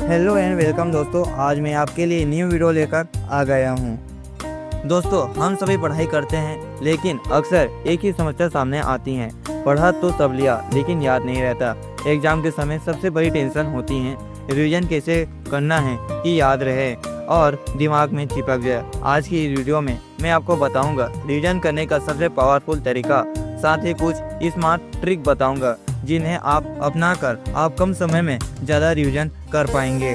Hello and welcome दोस्तों। आज मैं आपके लिए न्यू वीडियो लेकर आ गया हूँ। दोस्तों, हम सभी पढ़ाई करते हैं, लेकिन अक्सर एक ही समस्या सामने आती है। पढ़ा तो सब लिया, लेकिन याद नहीं रहता। एग्जाम के समय सबसे बड़ी टेंशन होती है रिवीजन कैसे करना है कि याद रहे और दिमाग में चिपक जाए। आज की वीडियो में मैं आपको बताऊंगा रिवीजन करने का सबसे पावरफुल तरीका, साथ ही कुछ स्मार्ट ट्रिक बताऊंगा जिन्हें आप अपनाकर आप कम समय में ज़्यादा रिवीजन कर पाएंगे।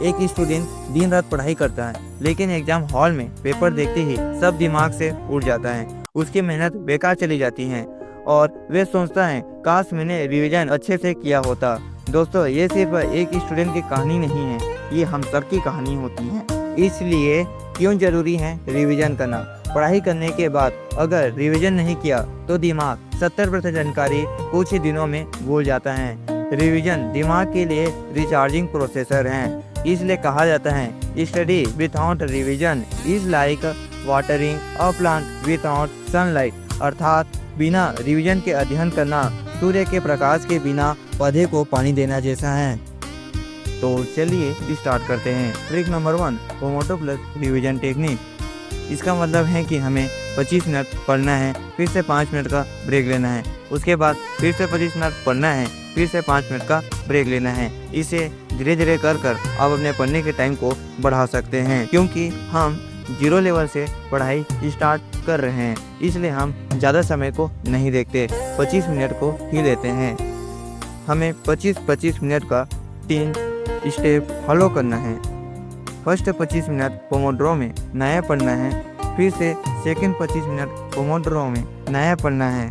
एक स्टूडेंट दिन रात पढ़ाई करता है, लेकिन एग्जाम हॉल में पेपर देखते ही सब दिमाग से उड़ जाता है। उसकी मेहनत बेकार चली जाती है और वे सोचता है काश मैंने रिवीजन अच्छे से किया होता। दोस्तों, ये सिर्फ एक स्टूडेंट की कहानी नहीं है, ये हम सब की कहानी होती है। इसलिए क्यों जरूरी है रिवीजन करना? पढ़ाई करने के बाद अगर रिवीजन नहीं किया तो दिमाग 70% जानकारी कुछ ही दिनों में भूल जाता है। रिवीजन दिमाग के लिए रिचार्जिंग प्रोसेसर है। इसलिए कहा जाता है study without revision is like watering a plant without sunlight. अर्थात बिना रिवीजन के अध्ययन करना सूर्य के प्रकाश के बिना पौधे को पानी देना जैसा है। तो चलिए स्टार्ट करते हैं। Trick number 1, Pomodoro plus revision technique. इसका मतलब है कि हमें 25 मिनट पढ़ना है, फिर से 5 मिनट का ब्रेक लेना है, उसके बाद फिर से 25 मिनट पढ़ना है, फिर से 5 मिनट का ब्रेक लेना है। इसे धीरे धीरे कर आप अपने पढ़ने के टाइम को बढ़ा सकते हैं, क्योंकि हम 0 लेवल से पढ़ाई स्टार्ट कर रहे हैं, इसलिए हम ज़्यादा समय को नहीं देखते, 25 मिनट को ही लेते हैं। हमें 25-25 मिनट का 3 स्टेप फॉलो करना है। फर्स्ट 25 मिनट पोमोडोरो में नया पढ़ना है, फिर से सेकंड 25 मिनट पोमोडोरो में नया पढ़ना है,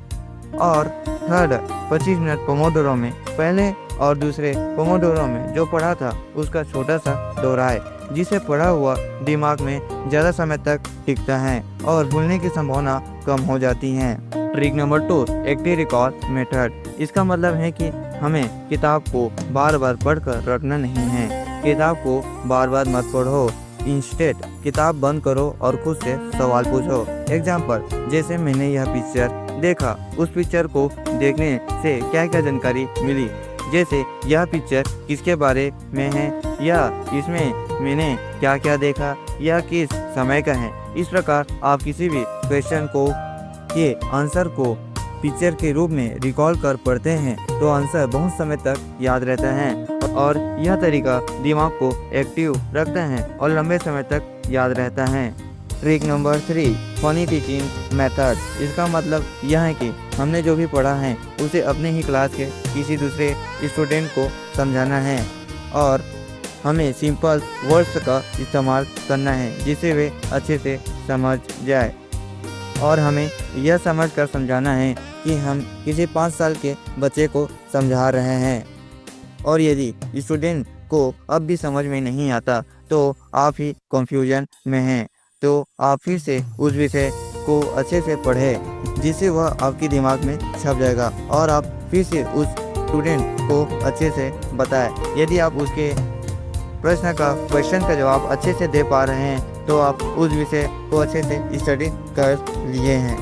और थर्ड 25 मिनट पोमोडोरो में पहले और दूसरे पोमोडोरो में जो पढ़ा था उसका छोटा सा दोहराए, जिसे पढ़ा हुआ दिमाग में ज़्यादा समय तक टिकता है और भूलने की संभावना कम हो जाती है। Trick number 2, active recall method. इसका मतलब है कि हमें किताब को बार बार पढ़कर रखना नहीं है। किताब को बार बार मत पढ़ो, इंस्टेड किताब बंद करो और खुद से सवाल पूछो। एग्जाम्पल, जैसे मैंने यह पिक्चर देखा, उस पिक्चर को देखने से क्या क्या जानकारी मिली, जैसे यह पिक्चर किसके बारे में है, या इसमें मैंने क्या क्या देखा, या किस समय का है। इस प्रकार आप किसी भी क्वेश्चन को के आंसर को पिक्चर के रूप में रिकॉल कर पढ़ते हैं तो आंसर बहुत समय तक याद रहता है, और यह तरीका दिमाग को एक्टिव रखता है और लंबे समय तक याद रहता है। Trick number 3, funny teaching method. इसका मतलब यह है कि हमने जो भी पढ़ा है उसे अपने ही क्लास के किसी दूसरे स्टूडेंट को समझाना है, और हमें सिंपल वर्ड्स का इस्तेमाल करना है जिससे वे अच्छे से समझ जाए, और हमें यह समझ कर समझाना है कि हम किसी 5 साल के बच्चे को समझा रहे हैं। और यदि स्टूडेंट को अब भी समझ में नहीं आता तो आप ही कंफ्यूजन में हैं, तो आप फिर से उस विषय को अच्छे से पढ़ें, जिससे वह आपके दिमाग में छप जाएगा और आप फिर से उस स्टूडेंट को अच्छे से बताएं। यदि आप उसके क्वेश्चन का जवाब अच्छे से दे पा रहे हैं तो आप उस विषय को अच्छे से स्टडी कर लिए हैं।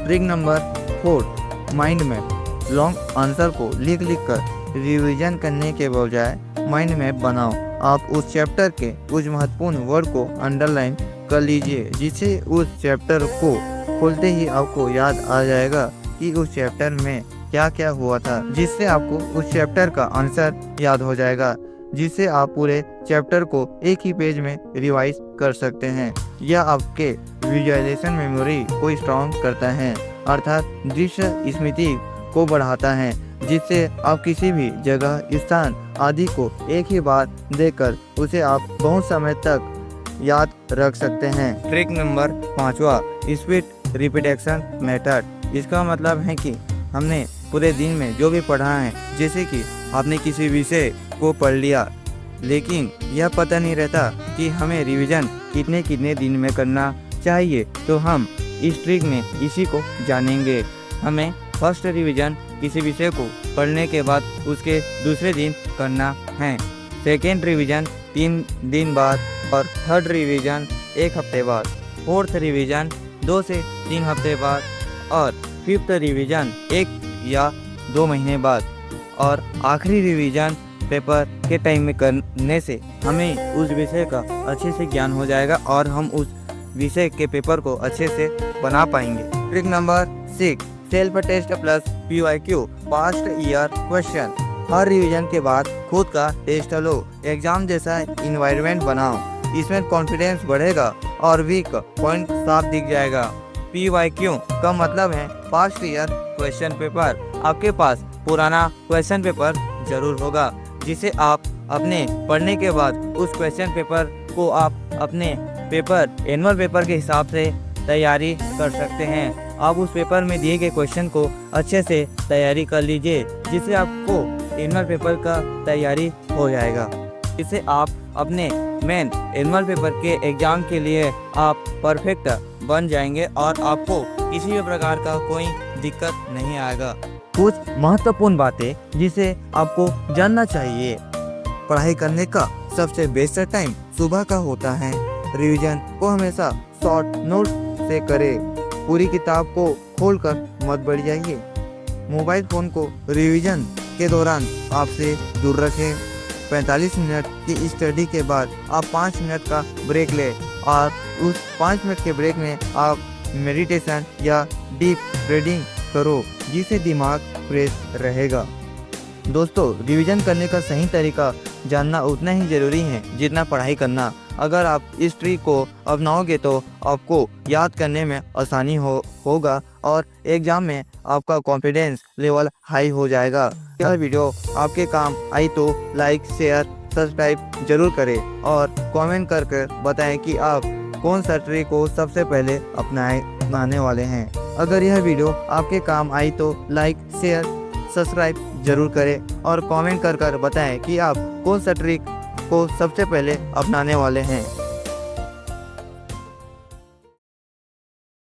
Trick number 4, mind map. Long answer को लिख कर रिवीजन करने के बजाय माइंड मैप बनाओ। आप उस चैप्टर के कुछ महत्वपूर्ण वर्ड को अंडरलाइन कर लीजिए, जिससे उस चैप्टर को खोलते ही आपको याद आ जाएगा कि उस चैप्टर में क्या क्या हुआ था, जिससे आपको उस चैप्टर का आंसर याद हो जाएगा, जिससे आप पूरे चैप्टर को एक ही पेज में रिवाइज कर सकते हैं। यह आपके विजुअलाइजेशन मेमोरी को स्ट्रॉन्ग करता है, अर्थात दृश्य स्मृति को बढ़ाता है, जिससे आप किसी भी जगह, स्थान आदि को एक ही बार देखकर उसे आप बहुत समय तक याद रख सकते हैं। Trick number 5, speed repetition method. इसका मतलब है कि हमने पूरे दिन में जो भी पढ़ा है, जैसे कि आपने किसी विषय को पढ़ लिया, लेकिन यह पता नहीं रहता कि हमें रिवीजन कितने कितने दिन में करना चाहिए, तो हम इस ट्रिक में इसी को जानेंगे। हमें फर्स्ट रिवीजन किसी विषय को पढ़ने के बाद उसके दूसरे दिन करना है, सेकेंड रिवीजन 3 दिन बाद, और थर्ड रिवीजन 1 हफ्ते बाद, फोर्थ रिवीजन 2 से 3 हफ्ते बाद, और फिफ्थ रिवीजन 1 या 2 महीने बाद, और आखिरी रिवीजन पेपर के टाइम में करने से हमें उस विषय का अच्छे से ज्ञान हो जाएगा और हम उस विषय के पेपर को अच्छे से बना पाएंगे। Trick number 6, self test plus PYQ past year question. हर रिवीजन के बाद खुद का टेस्ट लो, एग्जाम जैसा इन्वायरमेंट बनाओ, इसमें कॉन्फिडेंस बढ़ेगा और वीक पॉइंट साफ दिख जाएगा। PYQ का मतलब है पास्ट ईयर क्वेश्चन पेपर। आपके पास पुराना क्वेश्चन पेपर जरूर होगा जिसे आप अपने पढ़ने के बाद उस क्वेश्चन पेपर को आप अपने पेपर एनुअल पेपर के हिसाब से तैयारी कर सकते हैं। आप उस पेपर में दिए गए क्वेश्चन को अच्छे से तैयारी कर लीजिए जिससे आपको एनुअल पेपर का तैयारी हो जाएगा। इससे आप अपने मेन एनुअल पेपर के एग्ज़ाम के लिए आप परफेक्ट बन जाएंगे और आपको किसी भी प्रकार का कोई दिक्कत नहीं आएगा। कुछ महत्वपूर्ण बातें जिसे आपको जानना चाहिए। पढ़ाई करने का सबसे बेस्ट टाइम सुबह का होता है। रिवीजन को हमेशा शॉर्ट नोट से करें। पूरी किताब को खोलकर मत बढ़ जाइए। मोबाइल फ़ोन को रिवीजन के दौरान आपसे दूर रखें। 45 मिनट की स्टडी के बाद आप 5 मिनट का ब्रेक लें और उस 5 मिनट के ब्रेक में आप मेडिटेशन या डीप ब्रीदिंग करो जिससे दिमाग फ्रेश रहेगा। दोस्तों, रिवीजन करने का सही तरीका जानना उतना ही ज़रूरी है जितना पढ़ाई करना। अगर आप इस ट्रिक को अपनाओगे तो आपको याद करने में आसानी होगा और एग्ज़ाम में आपका कॉन्फिडेंस लेवल हाई हो जाएगा। यह वीडियो आपके काम आई तो लाइक, शेयर, सब्सक्राइब जरूर करें और कमेंट करके बताएं कि आप कौन सा ट्रिक को सबसे पहले अपनाने वाले हैं। अगर यह वीडियो आपके काम आई तो लाइक, शेयर, सब्सक्राइब जरूर करें और कमेंट कर बताएं कि आप कौन सा ट्रिक को सबसे पहले अपनाने वाले हैं।